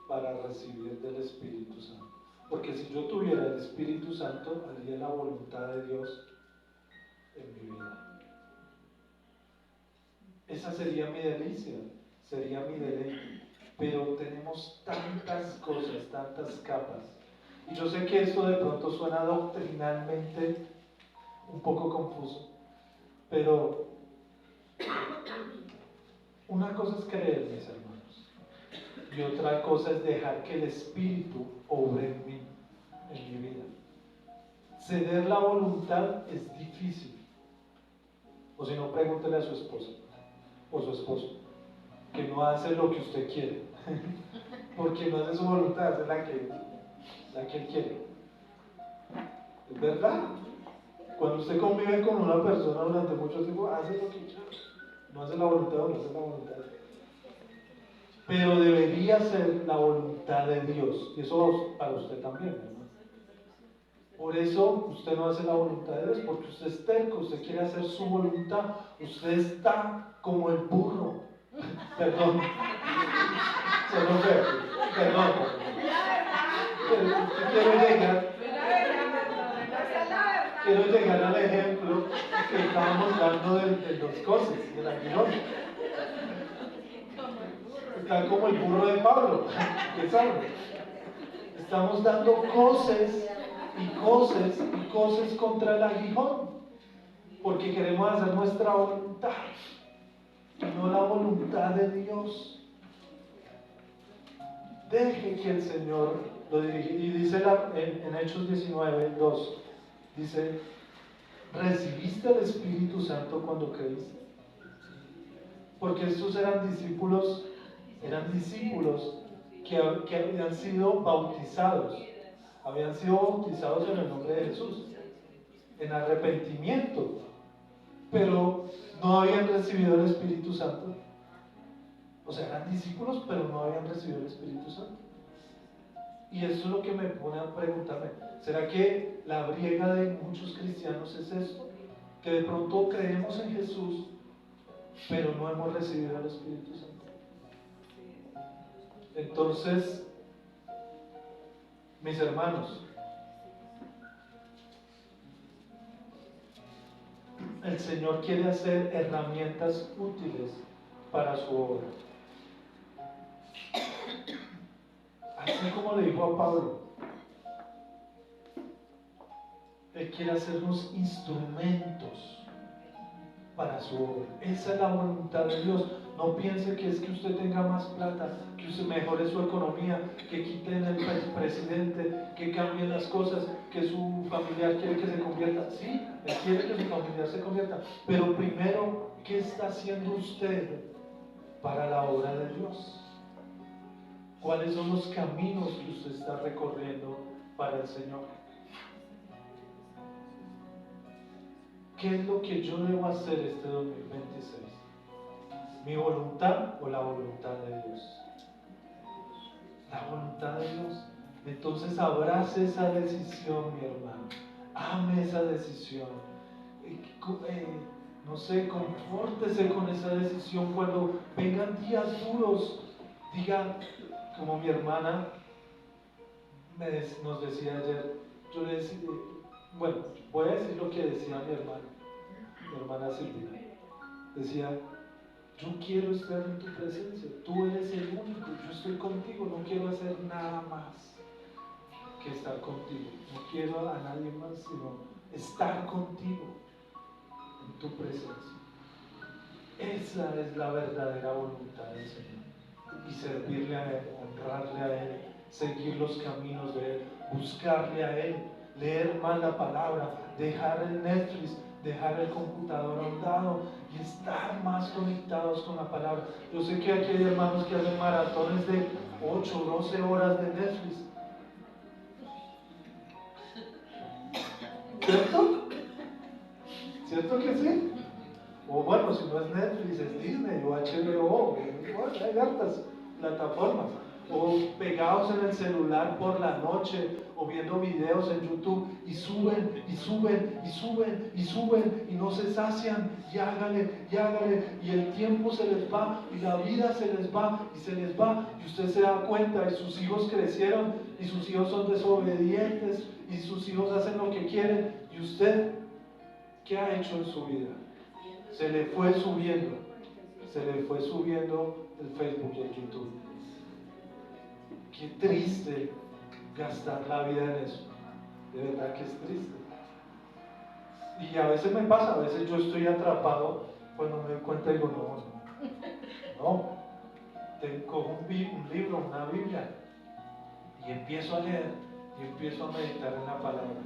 para recibir del Espíritu Santo. Porque si yo tuviera el Espíritu Santo, haría la voluntad de Dios en mi vida. Esa sería mi delicia, sería mi deleite. Pero tenemos tantas cosas, tantas capas. Y yo sé que esto de pronto suena doctrinalmente un poco confuso, pero una cosa es creer, mis hermanos, y otra cosa es dejar que el Espíritu obre en mí, en mi vida. Ceder la voluntad es difícil, O si no, pregúntele a su esposa o su esposo, que no hace lo que usted quiere, porque no hace su voluntad, hace la que él quiere. ¿Es verdad? Cuando usted convive con una persona durante mucho tiempo, hace lo que quiere, no hace la voluntad o no hace la voluntad. Pero debería ser la voluntad de Dios, y eso para usted también, ¿no? Por eso usted no hace la voluntad de Dios, porque usted es terco, usted quiere hacer su voluntad, usted está como el burro. Perdón, se lo fue, perdón. Quiero llegar al ejemplo que estábamos dando de los cosas, del aguilón. Está como el burro de Pablo, que sabe. Estamos dando cosas y cosas contra el aguijón, porque queremos hacer nuestra voluntad y no la voluntad de Dios. Deje que el Señor lo dirija. Y dice en Hechos 19:2, dice: ¿recibiste el Espíritu Santo cuando creíste? Porque estos eran discípulos que habían sido bautizados en el nombre de Jesús, en arrepentimiento, pero no habían recibido el Espíritu Santo. O sea, eran discípulos, pero no habían recibido el Espíritu Santo. Y eso es lo que me pone a preguntarme: ¿será que la briega de muchos cristianos es esto? Que de pronto creemos en Jesús, pero no hemos recibido el Espíritu Santo. Entonces, mis hermanos, el Señor quiere hacer herramientas útiles para su obra. Así como le dijo a Pablo, Él quiere hacernos instrumentos para su obra. Esa es la voluntad de Dios. No piense que es que usted tenga más plata, que usted mejore su economía, que quiten el presidente, que cambien las cosas, que su familiar quiere que se convierta. Sí, Él quiere que su familiar se convierta, pero primero, ¿qué está haciendo usted para la obra de Dios? ¿Cuáles son los caminos que usted está recorriendo para el Señor? ¿Qué es lo que yo debo hacer este 2026? ¿Mi voluntad o la voluntad de Dios? La voluntad de Dios. Entonces abrace esa decisión, mi hermano. Ame esa decisión. No sé, confórtese con esa decisión. Cuando vengan días duros, diga, como mi hermana nos decía ayer, yo le decía, bueno, voy a decir lo que decía mi hermana Silvina. Decía: yo quiero estar en tu presencia, tú eres el único, yo estoy contigo, no quiero hacer nada más que estar contigo, no quiero a nadie más sino estar contigo en tu presencia. Esa es la verdadera voluntad del Señor, y servirle a Él, honrarle a Él, seguir los caminos de Él, buscarle a Él, leer más la palabra, dejar el Netflix, dejar el computador a un lado y estar más conectados con la palabra. Yo sé que aquí hay hermanos que hacen maratones de 8 o 12 horas de Netflix, ¿cierto? ¿Cierto que sí? O bueno, si no es Netflix, es Disney o HBO, hay hartas plataformas. O pegados en el celular por la noche, o viendo videos en YouTube, y suben, y suben, y suben, y suben, y no se sacian, y hágale, y el tiempo se les va, y la vida se les va, y se les va, y usted se da cuenta, y sus hijos crecieron, y sus hijos son desobedientes, y sus hijos hacen lo que quieren, y usted, ¿qué ha hecho en su vida? Se le fue subiendo el Facebook y el YouTube. Qué triste gastar la vida en eso, de verdad que es triste. Y a veces me pasa, a veces yo estoy atrapado, cuando me doy cuenta digo, no, cojo un libro, una Biblia, y empiezo a leer, y empiezo a meditar en la palabra.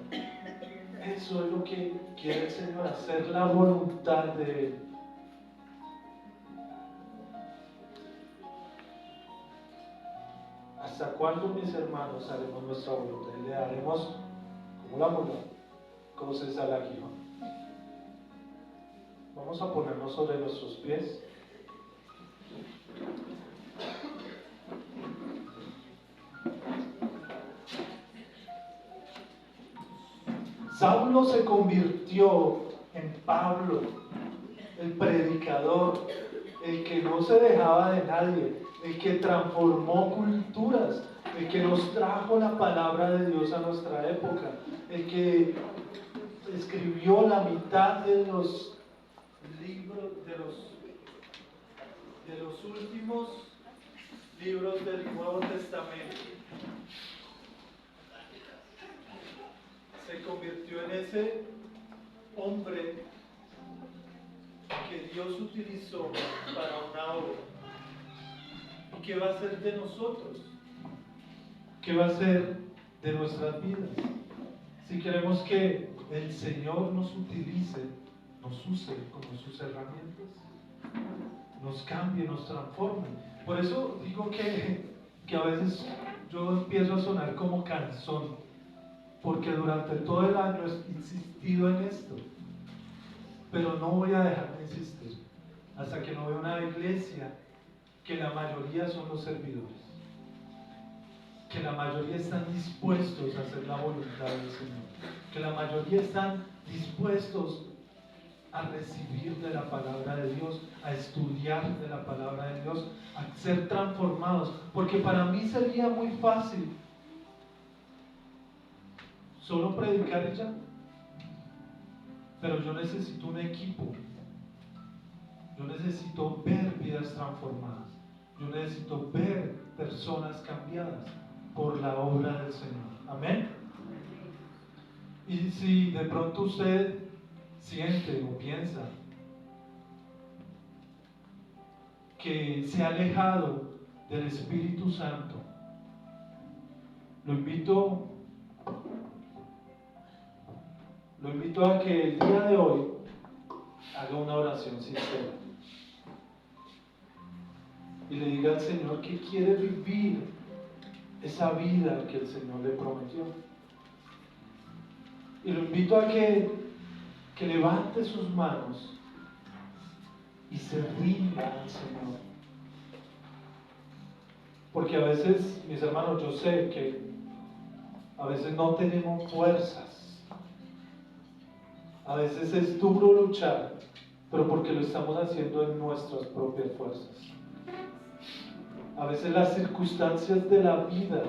Eso es lo que quiere el Señor, hacer la voluntad de Él. ¿Hasta cuándo, mis hermanos, haremos nuestra voluntad? Y le haremos como la mula, cosas al aguijón. Vamos a ponernos sobre nuestros pies. Saulo se convirtió en Pablo, el predicador, el que no se dejaba de nadie, el que transformó culturas, el que nos trajo la palabra de Dios a nuestra época, el que escribió la mitad de los libros, de los últimos libros del Nuevo Testamento. Se convirtió en ese hombre que Dios utilizó para una obra. ¿Y qué va a hacer de nosotros? ¿Qué va a hacer de nuestras vidas? Si queremos que el Señor nos utilice, nos use como sus herramientas, nos cambie, nos transforme. Por eso digo que a veces yo empiezo a sonar como canzón, porque durante todo el año he insistido en esto, pero no voy a dejar de insistir hasta que no vea una iglesia que la mayoría son los servidores, que la mayoría están dispuestos a hacer la voluntad del Señor, que la mayoría están dispuestos a recibir de la palabra de Dios, a estudiar de la palabra de Dios, a ser transformados, porque para mí sería muy fácil solo predicar y ya, pero yo necesito un equipo, yo necesito ver vidas transformadas, yo necesito ver personas cambiadas por la obra del Señor. Amén. Y si de pronto usted siente o piensa que se ha alejado del Espíritu Santo, lo invito a que el día de hoy haga una oración sincera y le diga al Señor que quiere vivir esa vida que el Señor le prometió. Y lo invito a que levante sus manos y se rinda al Señor. Porque a veces, mis hermanos, yo sé que a veces no tenemos fuerzas. A veces es duro luchar, pero porque lo estamos haciendo en nuestras propias fuerzas. A veces las circunstancias de la vida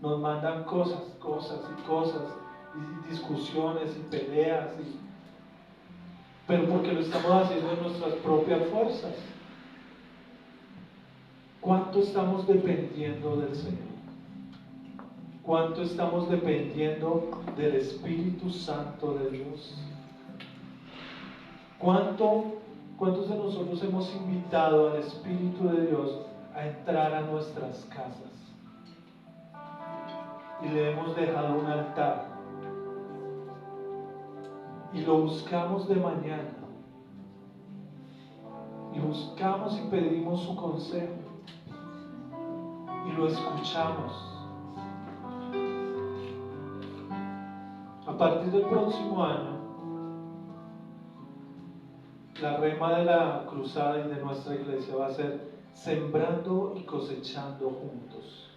nos mandan cosas, y discusiones y peleas, pero porque lo estamos haciendo en nuestras propias fuerzas. ¿Cuánto estamos dependiendo del Señor? ¿Cuánto estamos dependiendo del Espíritu Santo de Dios? ¿Cuántos de nosotros hemos invitado al Espíritu de Dios a entrar a nuestras casas? Y le hemos dejado un altar. Y lo buscamos de mañana. Y buscamos y pedimos su consejo. Y lo escuchamos. A partir del próximo año, la rema de la cruzada y de nuestra iglesia va a ser sembrando y cosechando juntos.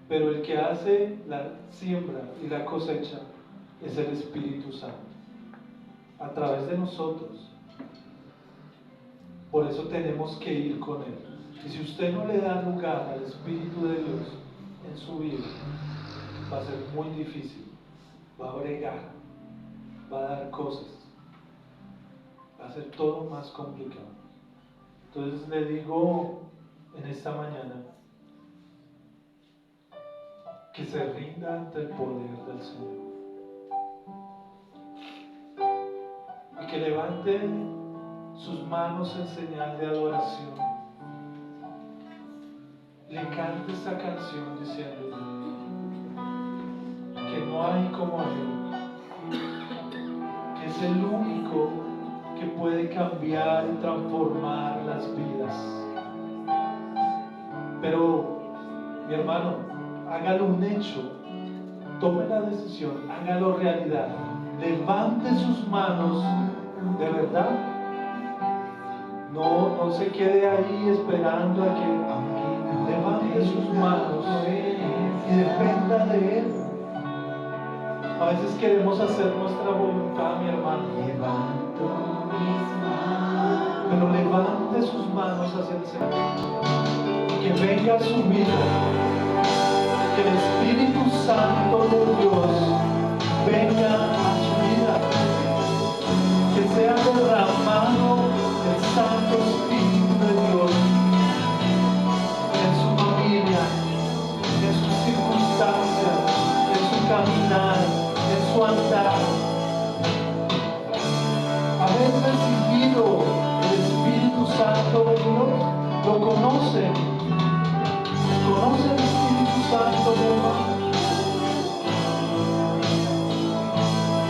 Pero el que hace la siembra y la cosecha es el Espíritu Santo, a través de nosotros. Por eso tenemos que ir con Él. Y si usted no le da lugar al Espíritu de Dios en su vida, va a ser muy difícil, va a bregar, va a dar cosas, va a ser todo más complicado. Entonces le digo en esta mañana que se rinda ante el poder del Señor y que levante sus manos en señal de adoración. Le cante esta canción diciendo que no hay como Él, que es el único que puede cambiar y transformar las vidas. Pero, mi hermano, hágalo un hecho, tome la decisión, hágalo realidad, levante sus manos de verdad. No se quede ahí esperando a que levante sus manos y dependa de Él. A veces queremos hacer nuestra voluntad, mi hermano. Pero levante sus manos hacia el Señor. Que venga a su vida. Que el Espíritu Santo de Dios venga a su vida. Que sea derramado el Santo Espíritu de Dios en su familia, en sus circunstancias, en su caminar, en su andar. Haber recibido el Espíritu Santo de Dios, lo conocen. ¿Conoce el Espíritu Santo, mi hermano?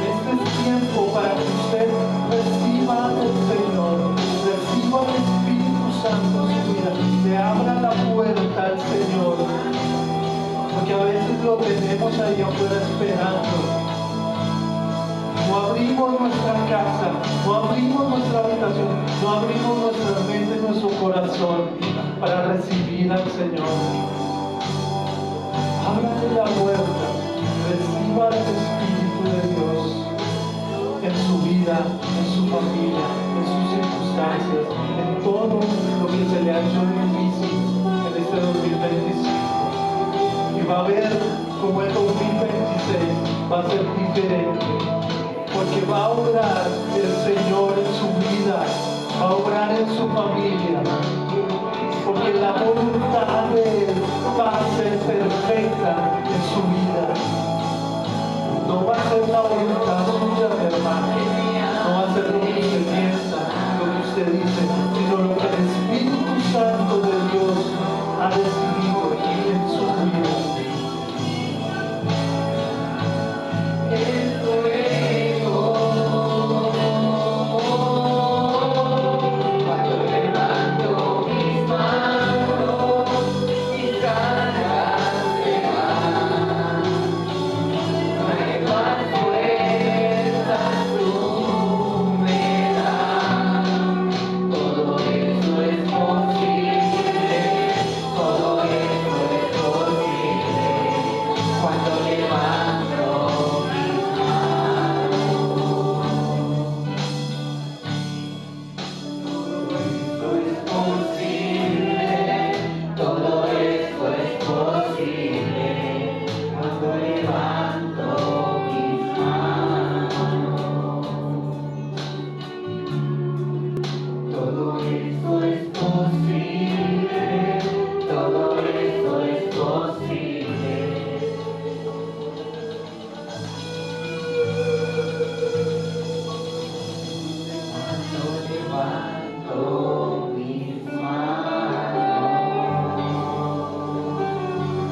Este es tiempo para que usted reciba del Señor, reciba el Espíritu Santo en su vida, le abra la puerta al Señor, porque a veces lo tenemos ahí afuera esperando. No abrimos nuestra casa, no abrimos nuestra habitación, no abrimos nuestra mente, nuestro corazón para recibir al Señor. Ábrale la puerta, reciba el Espíritu de Dios en su vida, en su familia, en sus circunstancias, en todo lo que se le ha hecho difícil en este 2025. Y va a ver cómo el 2026 va a ser diferente. Porque va a obrar el Señor en su vida, va a obrar en su familia, porque la voluntad de Él va a ser perfecta en su vida. No va a ser la voluntad suya, mi hermano, no va a ser lo que usted piensa, lo que usted dice, sino lo que el Espíritu Santo de Dios ha decidido en su vida.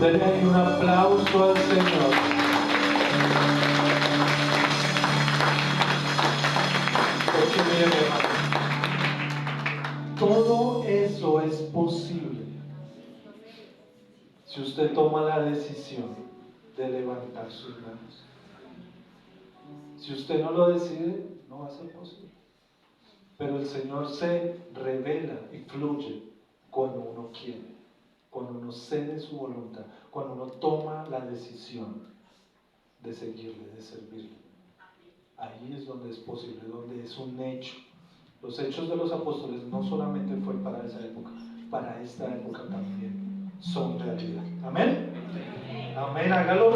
Denle un aplauso al Señor. Porque miren, hermano, todo eso es posible si usted toma la decisión de levantar sus manos. Si usted no lo decide, no va a ser posible. Pero el Señor se revela y fluye cuando uno quiere, cuando uno cede su voluntad, cuando uno toma la decisión de seguirle, de servirle. Ahí es donde es posible, donde es un hecho. Los hechos de los apóstoles no solamente fue para esa época, para esta época también son realidad. Amén. Amén. Hágalo.